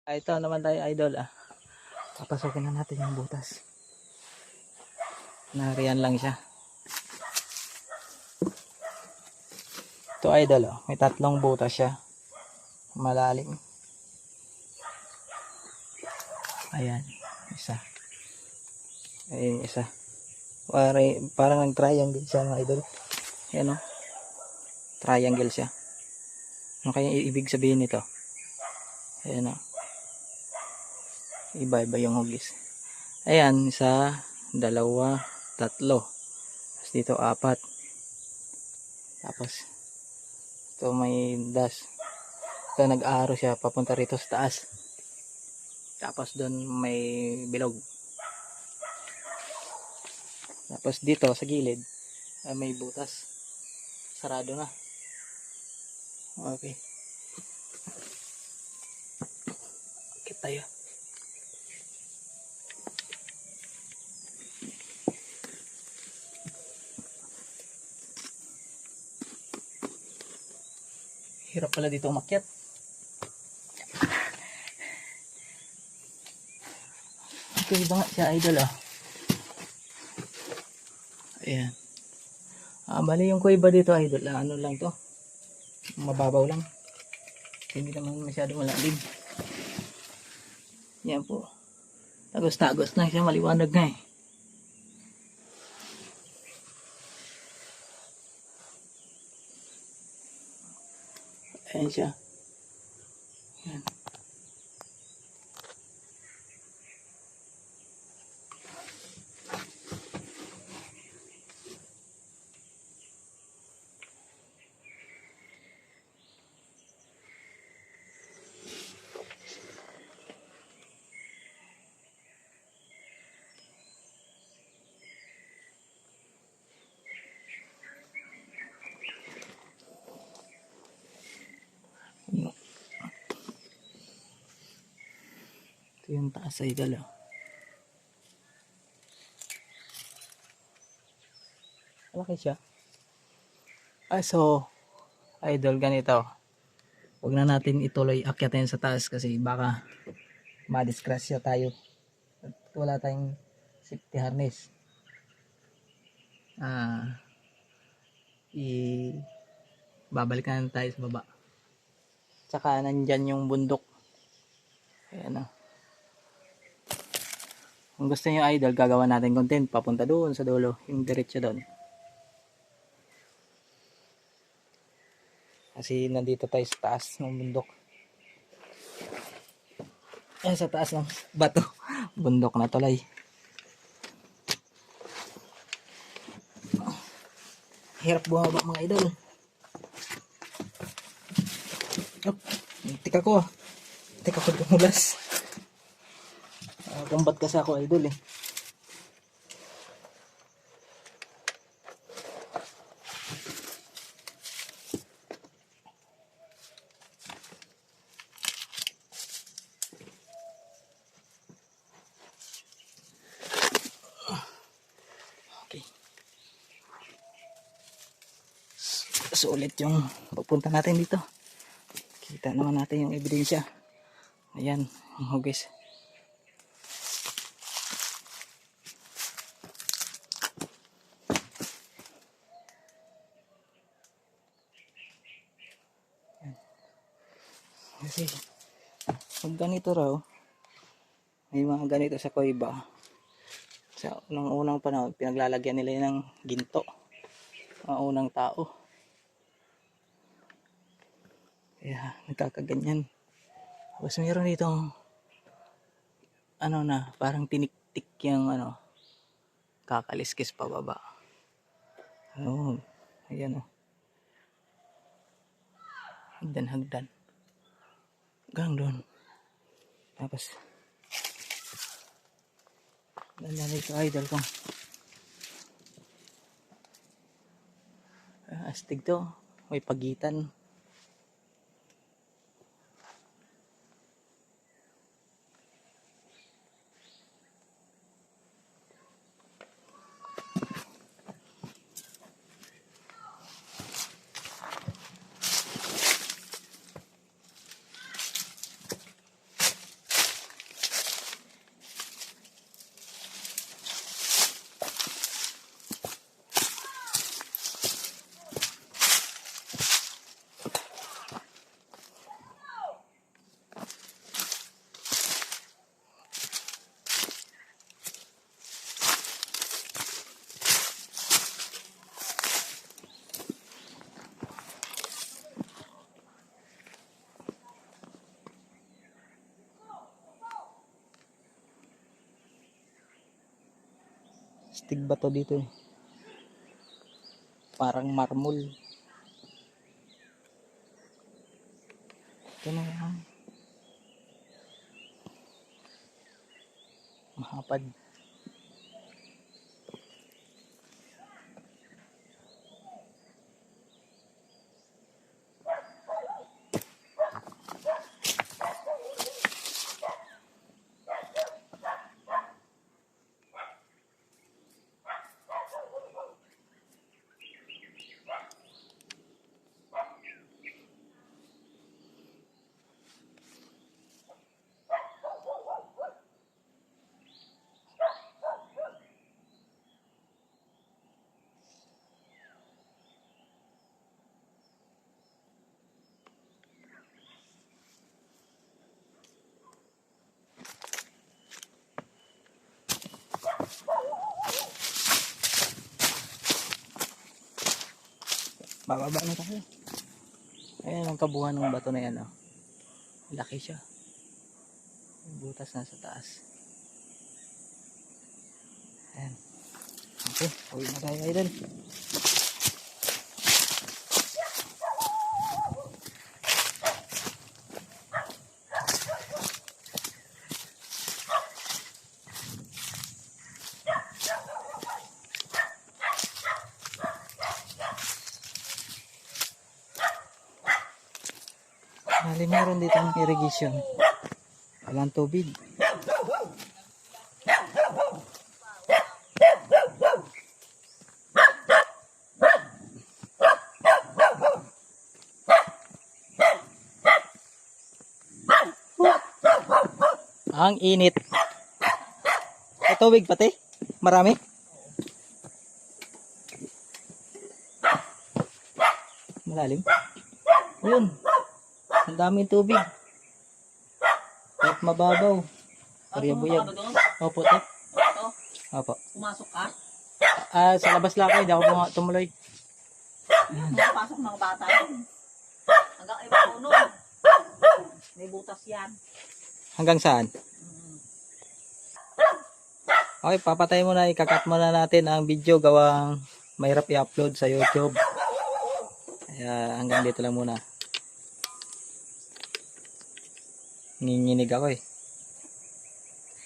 Ito naman tayo idol Papasokin na natin yung butas. Nariyan lang siya. Ito idol may tatlong butas siya. Malalim. Ayan, isa. Ayan, isa. Parang nag-triangle siya mga idol. Ayan triangle siya. Ano kaya ibig sabihin nito? Ayan iba-iba yung hugis. Ayan, isa, dalawa, tatlo. Tapos dito apat. Tapos ito may dash. Ito nag-aaro siya papunta rito sa taas. Tapos doon may bilog. Tapos dito sa gilid may butas. Sarado na. Okay. Akit tayo. Hirap pala dito umakyat. Okay ba nga siya idol Ayan. Bali yung kuweba dito idol ano lang to. Mababaw lang. Hindi naman masyado malalim. Yan po. Tagos-tagos lang siya. Maliwanag nga Ayan siya. Ayan. Ito yung taas idol Malaki siya. So idol ganito. Huwag na natin ituloy akyatin sa taas kasi baka madisgrasya tayo. At wala tayong safety harness. Babalikan tayo sa baba. Tsaka nandyan yung bundok. Ayan Kung gusto nyo idol, gagawa natin content papunta doon sa dulo, yung diretso doon. Kasi nandito tayo sa taas ng bundok. Sa taas ng bato. Bundok na tulay. Hirap bumaba mga idol. Tika ko dumulas. Gambat kasi ako idol Okay. Sulit yung pagpunta natin dito. Kita naman natin yung ebidensya. Ayan, ang hugis. Kasi pag ganito raw, may mga ganito sa kuweba. Sa unang panahon, pinaglalagyan nila ng ginto. Mga unang tao. Kaya nagkakaganyan. Tapos mayroon dito parang tinik-tik yung kakaliskis pababa. Ayan hagdan. Hanggang doon. Tapos ganyan ito idol ko. Astig to. May pagitan. Astig ba to dito eh. Parang marmol. Ito na yan. Mahapad. Bababa na tayo. Ayan ang kabuuan ng bato na yan. Oh. Laki siya. Butas na sa taas. Ayan. Okay, uwi na tayo idol. Bali, meron dito ang irrigation. Walang tubig. Ang init. May tubig pati? Marami? Malalim? Yun. Ang daming tubig. Kahit mababaw. Pariya-buyag. Opo, te. Opo. Pumasok ka? Sa labas lang ako. Hindi ako tumuloy. Pasok mga bata yun. Hanggang ibang uno. May butas yan. Hanggang saan? Okay, papatay mo na. Ikakat mo na natin ang video. Gawang mahirap i-upload sa YouTube. Kaya hanggang dito lang muna. Nginginig ako eh.